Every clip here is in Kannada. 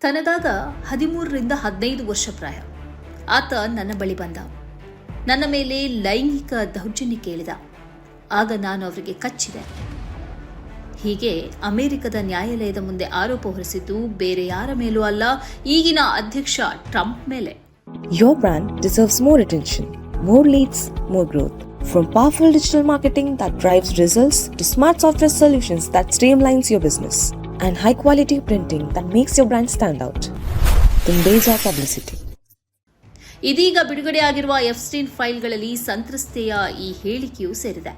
ತನಗಾಗ 13ರಿಂದ 15 ವರ್ಷ ಪ್ರಾಯ. ಆತ ನನ್ನ ಬಳಿ ಬಂದ. ನನ್ನ ಮೇಲೆ ಲೈಂಗಿಕ ದೌರ್ಜನ್ಯ ಕೇಳಿದ. ಆಗ ನಾನು ಅವರಿಗೆ ಕಚ್ಚಿದೆ. ಹೀಗೆ ಅಮೆರಿಕದ ನ್ಯಾಯಾಲಯದ ಮುಂದೆ ಆರೋಪ ಹೊರಿಸಿದ್ದು ಬೇರೆ ಯಾರ ಮೇಲೂ ಅಲ್ಲ, ಈಗಿನ ಅಧ್ಯಕ್ಷ ಟ್ರಂಪ್ ಮೇಲೆ. Your brand deserves more attention. More leads, more growth. From powerful digital marketing that drives results to smart software solutions that streamlines your business and high quality printing that makes your brand stand out. Then Beja Publicity. ಇದೀಗ ಬಿಡುಗಡೆಯಾಗಿರುವ ಎಫ್ಸ್ಟೈನ್ ಫೈಲ್ಗಳಲ್ಲಿ ಸಂತ್ರಸ್ತೆಯ ಈ ಹೇಳಿಕೆಯೂ ಸೇರಿದೆ.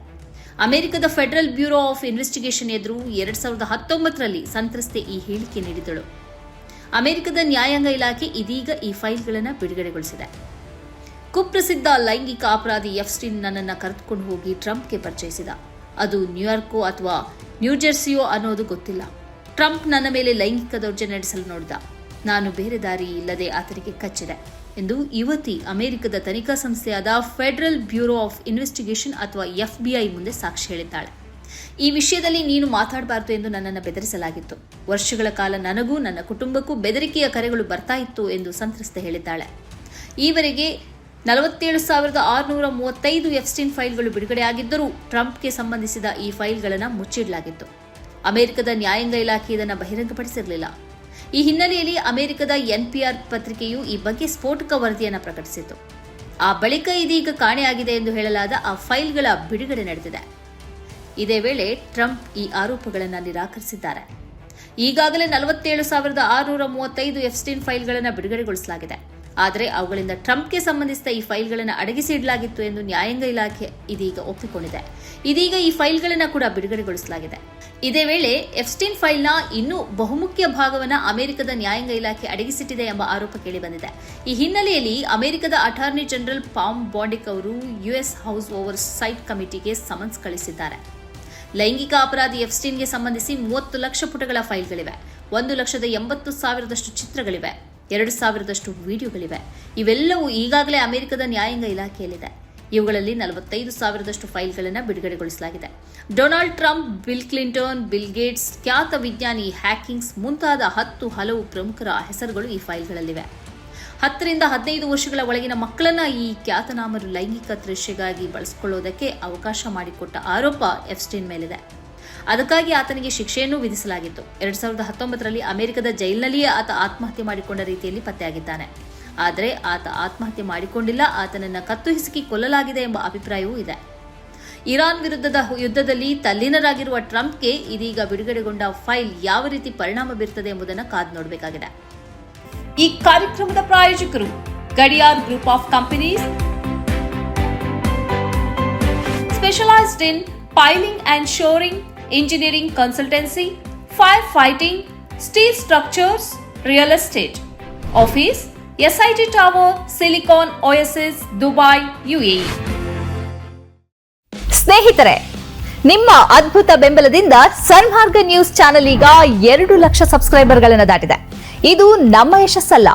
ಅಮೆರಿಕದ ಫೆಡರಲ್ ಬ್ಯೂರೋ ಆಫ್ ಇನ್ವೆಸ್ಟಿಗೇಷನ್ ಎದುರು 2019ರಲ್ಲಿ ಸಂತ್ರಸ್ತೆ ಈ ಹೇಳಿಕೆ ನೀಡಿದಳು. ಅಮೆರಿಕದ ನ್ಯಾಯಾಂಗ ಇಲಾಖೆ ಇದೀಗ ಈ ಫೈಲ್ಗಳನ್ನು ಬಿಡುಗಡೆಗೊಳಿಸಿದೆ. ಕುಪ್ರಸಿದ್ಧ ಲೈಂಗಿಕ ಅಪರಾಧಿ ಎಫ್ಸ್ಟೈನ್ ನನ್ನನ್ನು ಕರೆದುಕೊಂಡು ಹೋಗಿ ಟ್ರಂಪ್ಗೆ ಪರಿಚಯಿಸಿದ. ಅದು ನ್ಯೂಯಾರ್ಕೋ ಅಥವಾ ನ್ಯೂಜೆರ್ಸಿಯೋ ಅನ್ನೋದು ಗೊತ್ತಿಲ್ಲ. ಟ್ರಂಪ್ ನನ್ನ ಮೇಲೆ ಲೈಂಗಿಕ ದೌರ್ಜನ್ಯ ನಡೆಸಲು ನೋಡಿದ. ನಾನು ಬೇರೆ ದಾರಿ ಇಲ್ಲದೆ ಆತನಿಗೆ ಕಚ್ಚಿದೆ ಎಂದು ಯುವತಿ ಅಮೆರಿಕದ ತನಿಖಾ ಸಂಸ್ಥೆಯಾದ ಫೆಡರಲ್ ಬ್ಯೂರೋ ಆಫ್ ಇನ್ವೆಸ್ಟಿಗೇಷನ್ ಅಥವಾ FBI ಮುಂದೆ ಸಾಕ್ಷಿ ಹೇಳಿದ್ದಾಳೆ. ಈ ವಿಷಯದಲ್ಲಿ ನೀನು ಮಾತಾಡಬಾರದು ಎಂದು ನನ್ನನ್ನು ಬೆದರಿಸಲಾಗಿತ್ತು. ವರ್ಷಗಳ ಕಾಲ ನನಗೂ ನನ್ನ ಕುಟುಂಬಕ್ಕೂ ಬೆದರಿಕೆಯ ಕರೆಗಳು ಬರ್ತಾ ಇತ್ತು ಎಂದು ಸಂತ್ರಸ್ತೆ ಹೇಳಿದ್ದಾಳೆ. ಈವರೆಗೆ 47,635 ಎಫ್ಸ್ಟೈನ್ ಫೈಲ್ಗಳು ಬಿಡುಗಡೆಯಾಗಿದ್ದರೂ ಟ್ರಂಪ್ಗೆ ಸಂಬಂಧಿಸಿದ ಈ ಫೈಲ್ಗಳನ್ನು ಮುಚ್ಚಿಡಲಾಗಿತ್ತು. ಅಮೆರಿಕದ ನ್ಯಾಯಾಂಗ ಇಲಾಖೆ ಇದನ್ನು ಬಹಿರಂಗಪಡಿಸಿರಲಿಲ್ಲ. ಈ ಹಿನ್ನೆಲೆಯಲ್ಲಿ ಅಮೆರಿಕದ NPR ಪತ್ರಿಕೆಯು ಈ ಬಗ್ಗೆ ಸ್ಫೋಟಕ ವರದಿಯನ್ನು ಪ್ರಕಟಿಸಿತು. ಆ ಬಳಿಕ ಇದೀಗ ಕಾಣೆಯಾಗಿದೆ ಎಂದು ಹೇಳಲಾದ ಆ ಫೈಲ್ಗಳ ಬಿಡುಗಡೆ ನಡೆದಿದೆ. ಇದೇ ವೇಳೆ ಟ್ರಂಪ್ ಈ ಆರೋಪಗಳನ್ನು ನಿರಾಕರಿಸಿದ್ದಾರೆ. ಈಗಾಗಲೇ 47,635 ಎಫ್ಸ್ಟೈನ್ ಫೈಲ್ಗಳನ್ನು ಬಿಡುಗಡೆಗೊಳಿಸಲಾಗಿದೆ. ಆದರೆ ಅವುಗಳಿಂದ ಟ್ರಂಪ್ಗೆ ಸಂಬಂಧಿಸಿದ ಈ ಫೈಲ್ಗಳನ್ನು ಅಡಗಿಸಿಡಲಾಗಿತ್ತು ಎಂದು ನ್ಯಾಯಾಂಗ ಇಲಾಖೆ ಇದೀಗ ಒಪ್ಪಿಕೊಂಡಿದೆ. ಇದೀಗ ಈ ಫೈಲ್ಗಳನ್ನು ಕೂಡ ಬಿಡುಗಡೆಗೊಳಿಸಲಾಗಿದೆ. ಇದೇ ವೇಳೆ ಎಫ್ಸ್ಟೈನ್ ಫೈಲ್ನ ಇನ್ನೂ ಬಹುಮುಖ್ಯ ಭಾಗವನ್ನು ಅಮೆರಿಕದ ನ್ಯಾಯಾಂಗ ಇಲಾಖೆ ಅಡಗಿಸಿಟ್ಟಿದೆ ಎಂಬ ಆರೋಪ ಕೇಳಿಬಂದಿದೆ. ಈ ಹಿನ್ನೆಲೆಯಲ್ಲಿ ಅಮೆರಿಕದ ಅಟಾರ್ನಿ ಜನರಲ್ ಪಾಮ್ ಬಾಂಡಿಕ್ ಅವರು US ಹೌಸ್ ಓವರ್ ಸೈಟ್ ಕಮಿಟಿಗೆ ಸಮನ್ಸ್ ಕಳಿಸಿದ್ದಾರೆ. ಲೈಂಗಿಕ ಅಪರಾಧಿ ಎಫ್ಸ್ಟೈನ್ಗೆ ಸಂಬಂಧಿಸಿ 30 ಲಕ್ಷ ಪುಟಗಳ ಫೈಲ್ಗಳಿವೆ. 1,80,000 ಚಿತ್ರಗಳಿವೆ. 2,000 ವಿಡಿಯೋಗಳಿವೆ. ಇವೆಲ್ಲವೂ ಈಗಾಗಲೇ ಅಮೆರಿಕದ ನ್ಯಾಯಾಂಗ ಇಲಾಖೆಯಲ್ಲಿದೆ. ಇವುಗಳಲ್ಲಿ 45,000 ಫೈಲ್ಗಳನ್ನು ಬಿಡುಗಡೆಗೊಳಿಸಲಾಗಿದೆ. Donald Trump, Bill Clinton, Bill Gates, ಖ್ಯಾತ ವಿಜ್ಞಾನಿ ಹ್ಯಾಕಿಂಗ್ಸ್ ಮುಂತಾದ 10 ಹಲವು ಪ್ರಮುಖರ ಹೆಸರುಗಳು ಈ ಫೈಲ್ಗಳಲ್ಲಿವೆ. 10 ರಿಂದ 15 ವರ್ಷಗಳ ಒಳಗಿನ ಮಕ್ಕಳನ್ನ ಈ ಖ್ಯಾತನಾಮರು ಲೈಂಗಿಕ ದೃಶ್ಯಗಾಗಿ ಬಳಸಿಕೊಳ್ಳುವುದಕ್ಕೆ ಅವಕಾಶ ಮಾಡಿಕೊಟ್ಟ ಆರೋಪ ಎಫ್ಸ್ಟೈನ್ ಮೇಲಿದೆ. ಅದಕ್ಕಾಗಿ ಆತನಿಗೆ ಶಿಕ್ಷೆಯನ್ನೂ ವಿಧಿಸಲಾಗಿತ್ತು. 2019ರಲ್ಲಿ ಅಮೆರಿಕದ ಜೈಲಿನಲ್ಲಿಯೇ ಆತ ಆತ್ಮಹತ್ಯೆ ಮಾಡಿಕೊಂಡ ರೀತಿಯಲ್ಲಿ ಪತ್ತೆಯಾಗಿದ್ದಾನೆ. ಆದರೆ ಆತ ಆತ್ಮಹತ್ಯೆ ಮಾಡಿಕೊಂಡಿಲ್ಲ, ಆತನನ್ನು ಕತ್ತು ಹಿಸುಕಿ ಕೊಲ್ಲಲಾಗಿದೆ ಎಂಬ ಅಭಿಪ್ರಾಯವೂ ಇದೆ. ಇರಾನ್ ವಿರುದ್ಧದ ಯುದ್ಧದಲ್ಲಿ ತಲ್ಲೀನರಾಗಿರುವ ಟ್ರಂಪ್ಗೆ ಇದೀಗ ಬಿಡುಗಡೆಗೊಂಡ ಫೈಲ್ ಯಾವ ರೀತಿ ಪರಿಣಾಮ ಬೀರುತ್ತದೆ ಎಂಬುದನ್ನು ಕಾದು ನೋಡಬೇಕಾಗಿದೆ. ಈ ಕಾರ್ಯಕ್ರಮದ ಪ್ರಾಯೋಜಕರು Gadiyar group of companies, specialised in piling and shoring, engineering consultancy, fire fighting, steel structures, real estate. Office SIT Tower, Silicon Oasis, Dubai, UAE. ಸ್ನೇಹಿತರೆ, ನಿಮ್ಮ ಅದ್ಭುತ ಬೆಂಬಲದಿಂದ ಸನ್ಮಾರ್ಗ ನ್ಯೂಸ್ ಚಾನೆಲ್ ಈಗ 2 ಲಕ್ಷ ಸಬ್ಸ್ಕ್ರೈಬರ್ಗಳನ್ನು ದಾಟಿದೆ. ಇದು ನಮ್ಮ ಯಶಸ್ಸಲ್ಲ,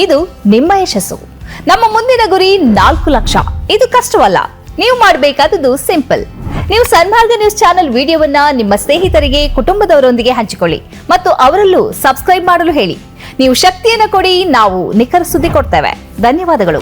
ಇದು ನಿಮ್ಮ ಯಶಸ್ಸು. ನಮ್ಮ ಮುಂದಿನ ಗುರಿ 4 ಲಕ್ಷ. ಇದು ಕಷ್ಟವಲ್ಲ. ನೀವು ಮಾಡಬೇಕಾದದ್ದು ಸಿಂಪಲ್. ನೀವು ಸನ್ಮಾರ್ಗ ನ್ಯೂಸ್ ಚಾನೆಲ್ ವಿಡಿಯೋವನ್ನ ನಿಮ್ಮ ಸ್ನೇಹಿತರಿಗೆ, ಕುಟುಂಬದವರೊಂದಿಗೆ ಹಂಚಿಕೊಳ್ಳಿ ಮತ್ತು ಅವರಲ್ಲೂ ಸಬ್ಸ್ಕ್ರೈಬ್ ಮಾಡಲು ಹೇಳಿ. ನೀವು ಶಕ್ತಿಯನ್ನು ಕೊಡಿ, ನಾವು ನಿಖರ ಸುದ್ದಿ ಕೊಡ್ತೇವೆ. ಧನ್ಯವಾದಗಳು.